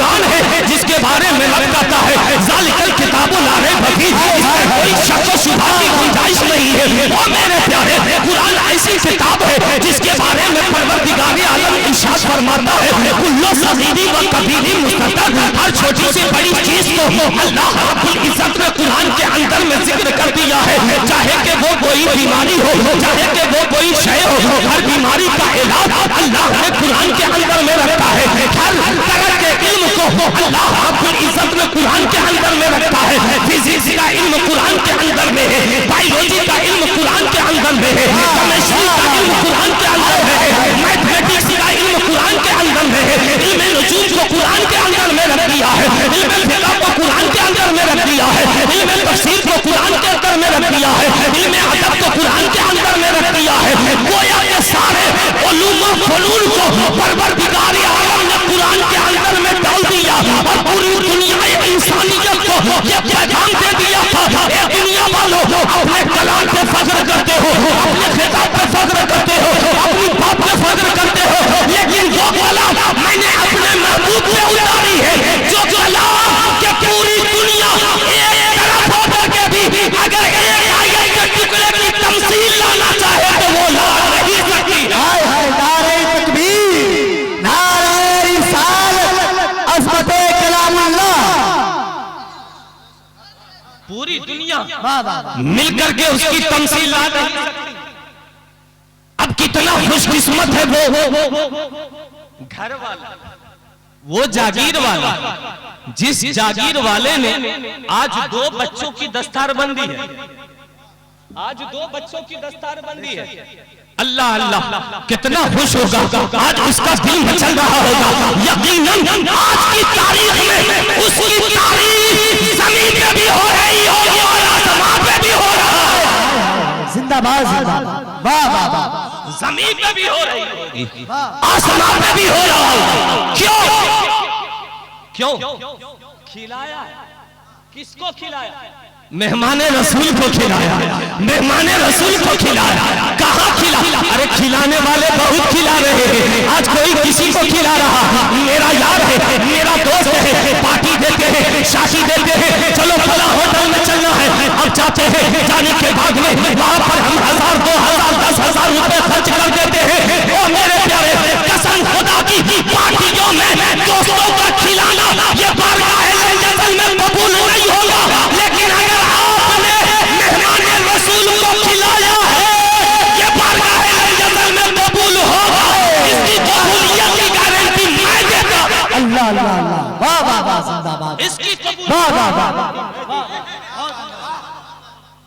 कुरान है जिसके बारे में रब कहता है ज़ालिकल किताबु ला रैब फीह, इसमें कोई शक व शुबा की गुंजाइश नहीं है। और मेरे प्यारे, कुरान ऐसी किताब है जिसके बारे में परवरदिगार आलम इरशाद फरमाता है कुल्लु सगीरी व कबीरी मुस्ततर, हर छोटी सी बड़ी चीज को अल्लाह रब्बुल इज्जत ने कुरान के अंदर में जिक्र कर दिया है। चाहे कि वो कोई बीमारी हो, चाहे कि वो कोई शय हो, हर बीमारी का इलाज अल्लाह ने कुरान के अंदर में रखा है। हर तरह के इल्म को अल्लाह रब्बुल इज्जत ने कुरान के अंदर में रखा है। फिजिक्स का इल्म कुरान के अंदर में है, बायोलॉजी का इल्म कुरान के अंदर में है, केमिस्ट्री का इल्म कुरान के अंदर में है, मैथमेटिक्स का इल्म कुरान के अंदर में है, इल्म नुजूम को कुरान के अंदर में रख दिया है, इल्म फिक़ह को कुरान के अंदर में रख दिया है, इल्म तफसीर को कुरान के अंदर में रख दिया है, इल्म अदब को कुरान के अंदर में रख दिया है। गोया के सारे उलूम व फनून को परवरदिगार आलम ने कुरान के अंदर में डाल दिया और पूरी दुनिया इंसानियत को ये पैगाम दे दिया था ए दुनिया वालों, अपने कलाम पे फख्र करते हो, अपने खिताब पे फख्र करते हो, अपनी बाप पे फख्र करते हो, लेकिन वो कलाम मैंने अपने महबूब पे उतारी है जो कलाम के पूरी दुनिया एक तरफ होकर के भी अगर एक आयत के टुकड़े की तमसील लाना चाहे तो वो ला नहीं सकती। हाय हाय, नारे तकबीर, नारे रिसालत, अज़मते कलामुल्लाह। पूरी दुनिया मिलकर के उसकी तमसील ला नहीं सकती। अब कितना खुशकिस्मत है वो घर वाला, वो जागीर वाला, जिस जागीर वाले ने आज 2 बच्चों की दस्तारबंदी है, आज 2 बच्चों की दस्तारबंदी है। अल्लाह अल्लाह कितना खुश होगा, आज उसका दिल मचल रहा होगा। यकीनन आज की तारीख में उसकी तारीफ जमीन पे भी हो रही होगी और आसमान पे भी हो रहा है। जिंदाबाद जिंदाबाद, वाह वाह वाह, जमीन पे भी हो रही होगी, आसमान पे भी हो रहा होगा। क्यों क्यों खिलाया, किसको खिलाया? मेहमान रसूल को खिलाया, मेहमान रसूल को खिलाया। कहाँ खिला? अरे खिलाने वाले बहुत खिला रहे हैं, आज कोई किसी को खिला रहा। मेरा यार है, मेरा दोस्त है, पार्टी देते हैं, शादी देते हैं, चलो फला होटल में चलना है, अब जाते हैं, जाने के बाद में वहां पर हम 1000, 2000, 10,000 रुपए खर्च कर देते हैं। ओ मेरे प्यारे, कसम खुदा की पार्टियों में दोस्तों का खिलाना ये बारगाह जन्नत में कबूल नहीं होगा। लेकिन अगर आपने मेहमान रसूल को खिलाया है, ये बारगाह जन्नत में कबूल होगा। इसकी कबूलियत की गारंटी मैं देता। अल्लाह अल्लाह अल्लाह, वाह वाह वाह, जिंदाबाद, इसकी वाह वाह वाह,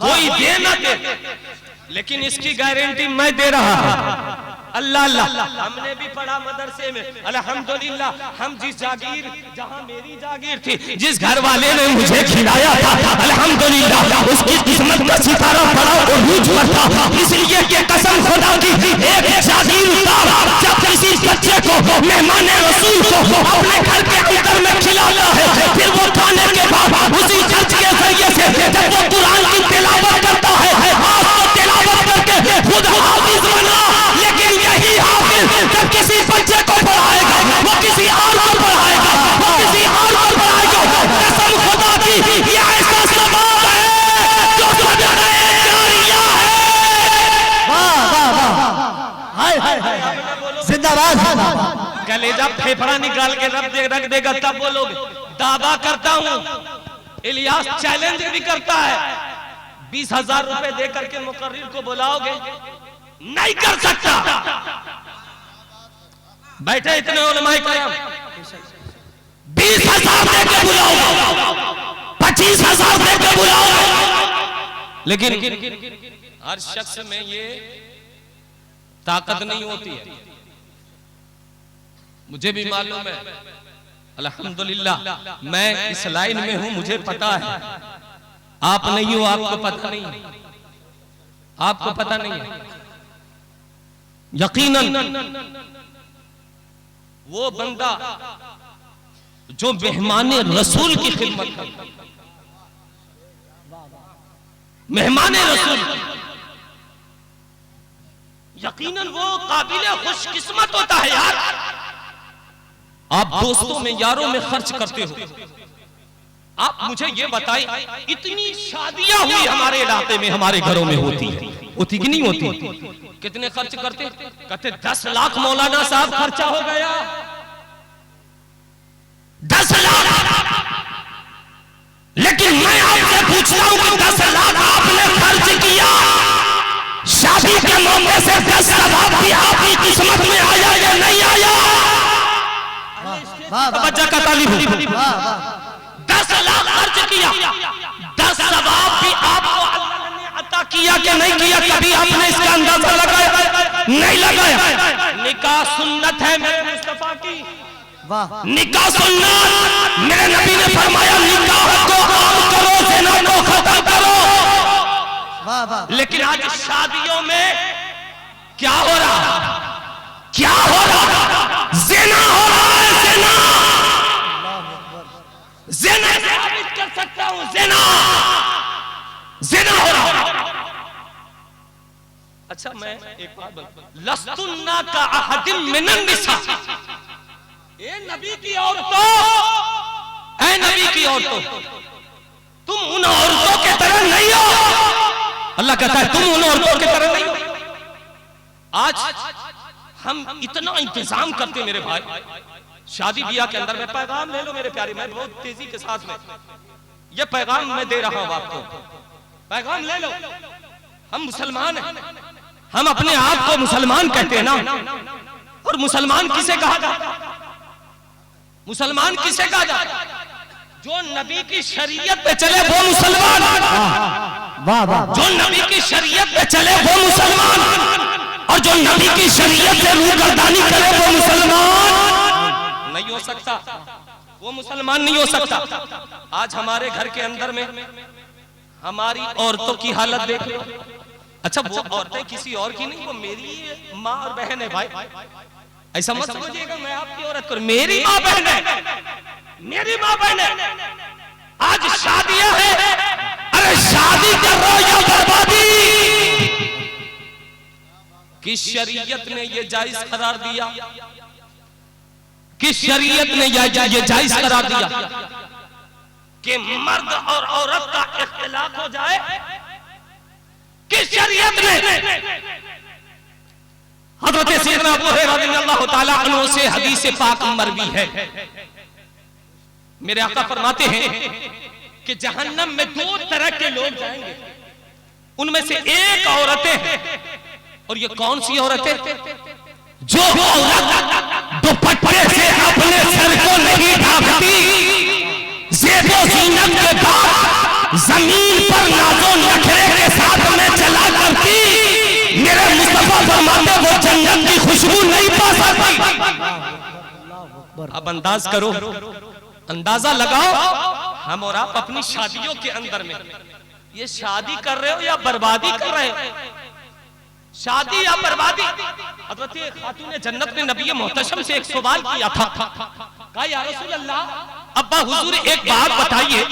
कोई दे ना दे, लेकिन इसकी गारंटी मैं दे रहा हूं। अल्लाह अल्लाह, हमने भी पढ़ा मदरसे में अल्हम्दुलिल्लाह। हम जिस जागीर, जहां मेरी जागीर थी, जिस घर वाले ने मुझे खिलाया था, अल्हम्दुलिल्लाह उसकी किस्मत का सितारा बड़ा उरूज पर था। इसलिए कि कसम खुदा की, एक जागीरदार जब किसी बच्चे को, मेहमान रसूल को अपने घर के अंदर में खिलाता है, फिर वो खाने के बाद उसी खर्च के जरिए से जब वो कुरान की तिलावत करता है, आपको तिलावत करके खुद हाफिज बना। लेकिन यही हाफिज जब किसी बच्चे को पढ़ाएगा, वो किसी और को पढ़ाएगा, वो किसी और को पढ़ाएगा। कसम खुदा की, ये ऐसा सवाब है जो सदक़े जारिया है। वाह वाह वाह, हाय हाय हाय, जिंदाबाद जिंदाबाद। कलेजा फेफड़ा निकाल के रख देगा तब बोलोगे। दावा करता हूँ, इलियास चैलेंज भी करता है, 20,000 रुपए दे करके मुकर्रिर को बुलाओगे, नहीं कर सकता। बैठे इतने उलमाए कराम, 20,000 दे के बुलाओगे, 25,000 दे के बुलाओगे, लेकिन हर शख्स में ये ताकत नहीं होती है। मुझे भी मालूम है, अल्हम्दुलिल्लाह मैं इस लाइन में हूं, मुझे पता है। आप नहीं हो, आपको पता नहीं, आपको पता नहीं है। यकीनन वो बंदा जो मेहमान रसूल की खिदमत करता, मेहमान रसूल, यकीनन वो काबिल खुशकिस्मत होता है यार। आप दोस्तों में, यारों में खर्च करते हो। आप मुझे ये बताएं, इतनी शादियां हुई हमारे इलाके में, हमारे घरों में होती कि नहीं होती? कितने खर्च करते? कहते 10 लाख मौलाना साहब खर्चा हो गया। 10 लाख। लेकिन मैं आपसे पूछता हूं कि 10 लाख आपने खर्च किया, शादी के मौके से 10 सवाब भी आपकी किस्मत में आया या नहीं आया? बच्चा का तालीम 10 लाख खर्च किया, 10 सवाब भी आपको अल्लाह ने अता किया कि नहीं किया? कभी आपने इसका अंदाजा लगाया? नहीं लगाया। निकाह सुन्नत है मेरे मुस्तफा की, निकाह सुन्नत। मेरे नबी ने फरमाया निकाह को आम करो, ज़िना को खत्म करो। लेकिन आज शादियों में क्या हो रहा? क्या हो रहा? ज़िना हो रहा है, ज़िना। ज़िना साबित कर सकता हूं, ज़िना हो रहा। अच्छा, मैं एक बात बोलूं, लस्तुन्ना का अहदिम मिनन निसा। ए नबी की औरतों, ऐ नबी की औरतों, तुम उन औरतों के तरह नहीं हो। अल्लाह कहता है तुम उन औरतों की तरह नहीं हो। आज हम इतना इंतजाम करते मेरे भाई, शादी ब्याह के अंदर में पैगाम ले लो मेरे प्यारे, मैं बहुत तेजी के साथ में ये पैगाम मैं दे रहा हूं आपको, पैगाम ले लो। हम मुसलमान हैं, हम अपने आप को मुसलमान कहते हैं ना, और मुसलमान किसे कहा जाता? मुसलमान किसे कहा जाता? जो नबी की शरीयत पे चले वो मुसलमान। जो नबी की शरीयत पे चले वो मुसलमान, और जो नबी की शरीयत से रूगर्दानी करे वो मुसलमान नहीं हो सकता, वो मुसलमान नहीं हो सकता। आज हमारे घर के अंदर में हमारी औरतों की हालत देख लो। अच्छा, वो औरतें किसी और की नहीं, वो मेरी माँ और बहन है भाई। ऐसा मत समझिएगा मैं आपकी औरत करूं, मेरी माँ बहन है, मेरी माँ बहन है। आज शादियां हैं, अरे शादी कर रहे हो या बर्बादी? किस शरीयत ने ये जायज करार दिया? किस शरीयत ने ये जायज करार दिया कि मर्द और औरत का इख्तिलाफ हो जाए? किस शरीयत ने? हज़रत सैयदना अबू हुरैरा रज़ियल्लाहु ताला अन्हु से हदीस पाक मरवी है, मेरे आका फरमाते हैं कि जहन्नम में 2 तरह के लोग जाएंगे, उनमें से एक औरतें हैं। और ये कौन सी औरतें? जो औरत दुपट्टे से अपने सर को नहीं ढांकती, ज़ेबो ज़ीनत के बाद जमीन पर नाज़ो नखरे के साथ में चला करती, मेरे मुस्तफा फरमाते वो जन्नत की खुशबू नहीं पा सकती। अब अंदाज करो, अंदाजा लगाओ, हम और आप अपनी शादियों के अंदर में ये शादी कर रहे हो या बर्बादी कर रहे हो? शादी या बर्बादी? हज़रत खातून जन्नत ने नबी मोहतशम से एक सवाल किया था, कहा या रसूल अल्लाह, अब्बा हुजूर एक बात बताइए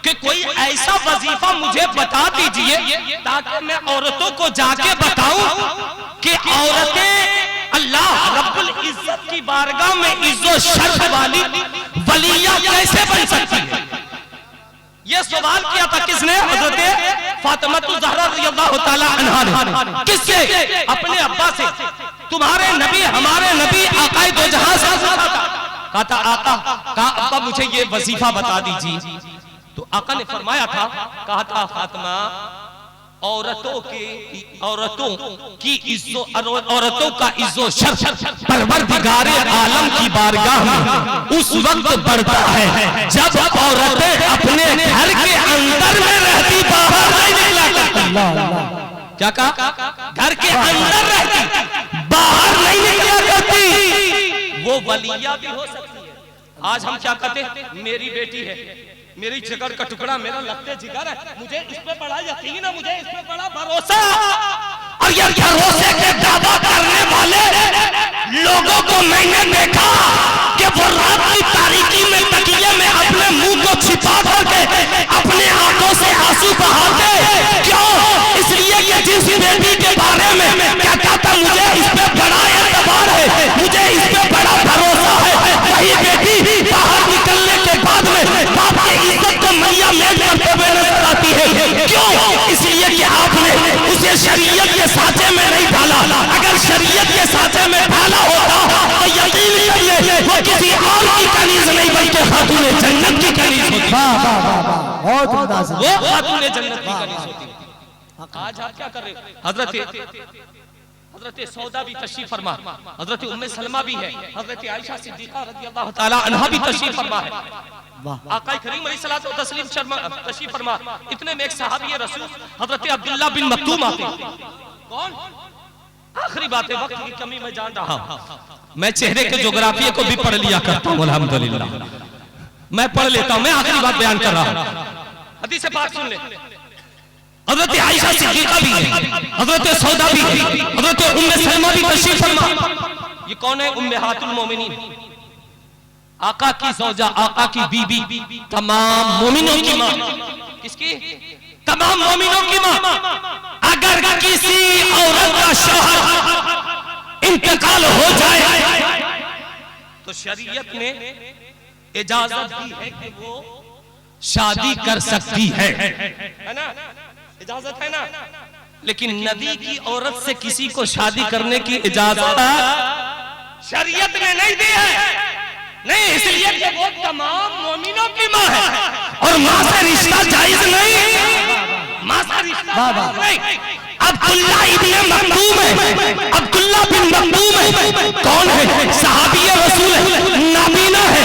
कि कोई ऐसा वजीफा मुझे बता दीजिए ताकि मैं औरतों को जाके बताऊं कि औरतें अल्लाह रब्बुल इज्जत की बारगाह में इज्जत शर्फ वाली वलिया कैसे बन सकती है? ये सवाल किया था किसने? हज़रत फातिमा ज़हरा रज़ियल्लाहु ताला अन्हा ने। किससे? अपने अब्बा से। तुम्हारे नबी, हमारे नबी आकाए दो जहां से कहा था आका, कहा अब्बा मुझे ये वजीफा बता दीजिए। तो आका ने फरमाया था, कहा था फातिमा, औरतों की इज्जत, औरतों का इज्जत शर्फ परवरदिगारे आलम की बारगाह में उस वक्त बढ़ता है जब औरतें अपने घर के अंदर में रहती, बाहर नहीं निकला करती। क्या कहा? घर के अंदर रहती, बाहर नहीं निकला करती। वो वलिया भी हो सकती है। आज हम क्या कहते हैं? मेरी बेटी है, मेरी जिगर का टुकड़ा, मेरा लगते जिगर है, मुझे इस पे बड़ा यकीन है, मुझे इस पे बड़ा भरोसा। और ये भरोसे के दावा करने वाले लोगों को मैंने देखा कि वो रात की तारीकी में तकिए में अपने मुंह को छिपा करके अपने आंखों से आंसू बहाते। क्यों? इसलिए कि जिस बेटी के बारे में कहता था मुझे इस पे बड़ा एतबार है, मुझे इस पे बड़ा भरोसा है, वही इसे शरीयत के साँचे में नहीं डाला। अगर शरीयत के साँचे में डाला होता तो यकीन करिए वो किसी और की कनीज नहीं बल्कि खातून जन्नत की कनीज होती। वाह वाह वाह वाह, बहुत उम्दा से। वो खातून जन्नत की कनीज होती। आज आप क्या कर रहे हो? हजरत सौदा भी तशरीफ फरमा, हजरत उम्मे सलमा भी है, हजरत आयशा सिद्दीका रज़ियल्लाहु ताला अन्हा भी तशरीफ फरमा है। आका करीम अलैहिस्सलातु व तस्लीम तशरीफ फरमा। इतने में एक सहाबी रसूल हजरत अब्दुल्लाह बिन मक्तूम आते। कौन? आखिरी बात है, वक्त की कमी मैं जान रहा हूं, मैं चेहरे के ज्योग्राफी को भी पढ़ लिया करता हूं, अल्हम्दुलिल्लाह मैं पढ़ लेता हूं। मैं आखिरी बात बयान कर रहा हूं, हदीस पाक सुन ले। हजरत आयशा सिद्दीका भी है, हजरत सौदा भी है, हजरत उम्मे सलमा भी तशरीफ फरमा। ये कौन है? उम्महातुल मोमिनीन, आका की ज़ौजा, आका की बीबी, तमाम मोमिनों की मां। किसकी? तमाम मोमिनों की मां। अगर किसी औरत का शौहर इंतकाल हो जाए तो शरीयत ने इजाजत दी है कि वो शादी कर सकती है ना? इजाजत है ना? लेकिन नबी की औरत से किसी को शादी करने की इजाजत शरीयत ने नहीं दी है। नहीं, इसलिए कि वो तमाम मोमिनों की मां है और मां से रिश्ता जायज नहीं। मां से रिश्ता नहीं। अब्दुल्ला इब्न मक्तूम है, अब्दुल्ला बिन मक्तूम है। कौन है? सहाबी रसूल है, नाबीना है।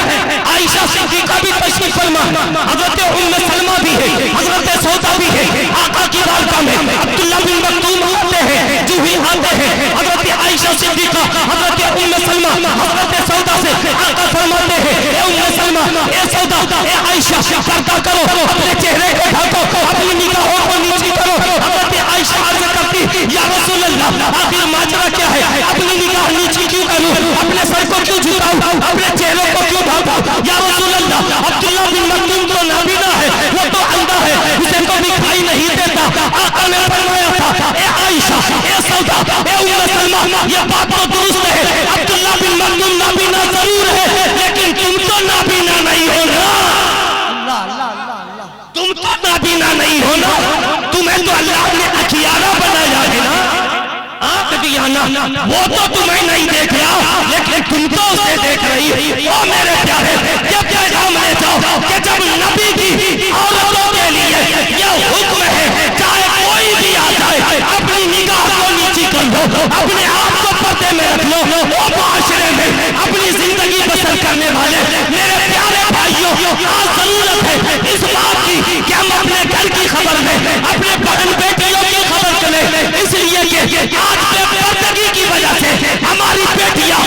आयशा सिद्दीका भी तशरीफ फरमा, हजरत उम्मे सलमा भी है, हजरत सौदा भी है। आका की बारगाह में अब्दुल्ला बिन मक्तूम आते हैं, जूही आते हैं। हजरत आयशा सिद्दीका, हजरत उम्मे सलमा, हजरत सौदा से आका फरमाते हैं, ए उम्मे सलमा, ए सौदा, ए आयशा, पर्दा करो, अपने चेहरे को ढको, अपनी निगाहों को नीची करो। हजरत आयशा अर्ज करती, या रसूल अल्लाह, आखिर माजरा क्या है? अपनी निगाह नीची क्यों करूं? अपने सर को क्यों झुकाऊं? अपने चेहरे को क्यों ढांपूं? या रसूल अल्लाह, अब्दुल्ला बिन मक्तूम तो नाबीना है, वो तो अंधा है, उसे तो दिखाई नहीं देता। आका ने फरमाया था, ए आयशा, ए सौदा, ए उम्मे सलमा, ये बात तो दुरुस्त है, अब्दुल्ला बिन मक्तूम नाबीना जरूर है, लेकिन तुम तो नाबीना नहीं हो ना। तुम तो नाबीना नहीं हो ना। तुम्हें तो अल्लाह ने अखियारा बनाया है ना, आंख दिया ना, वो तो तुम्हें नहीं देख रहा, लेकिन तुम तो उसे देख रही। ओ मेरे प्यारे, ये पैगाम ले जाओ कि जब नबी की औरतों के लिए ये हुक्म है, चाहे कोई भी आ जाए, अपनी निगाह को नीची कर लो, अपने आप को पर्दे में रख लो। वो माशरे में अपनी जिंदगी बसर करने वाले मेरे प्यारे भाइयों, आज जरूरत है इस बात की कि हम अपने घर की खबर में अपने बहन बेटियों की खबर करें। इसलिए कि आज बेपर्दगी की वजह से हमारी बेटियां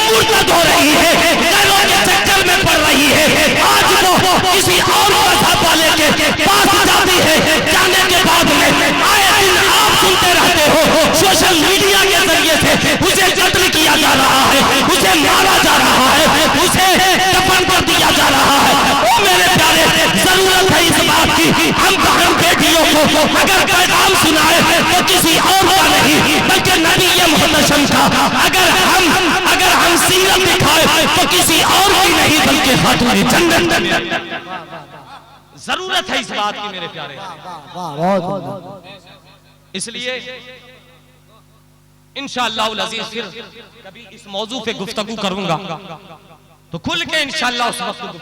मुर्तद हो रही है, घरों के चक्कर में पड़ रही है। आज वो किसी और मजहब वाले के पास जाती है, जाने के बाद में आए दिन आप सुनते रहते हो सोशल मीडिया के जरिए से उसे कत्ल किया जा रहा है, उसे मारा जा रहा है, उसे दफन कर दिया जा रहा है। ओ मेरे प्यारे, जरूरत है इस बात की, हम बहन बेटियों को अगर पैगाम सुनाए तो किसी और का नहीं बल्कि नबी मुहतशम का। अगर हम सीरत दिखाए तो किसी और की नहीं बल्कि खातून जन्नत। जरूरत है इस बात की मेरे प्यारे। इसलिए इंशाअल्लाह अज़ीज़ फिर कभी इस मौजू पे गुफ्तगू करूंगा तो खुल के इंशाअल्लाह उस वक्त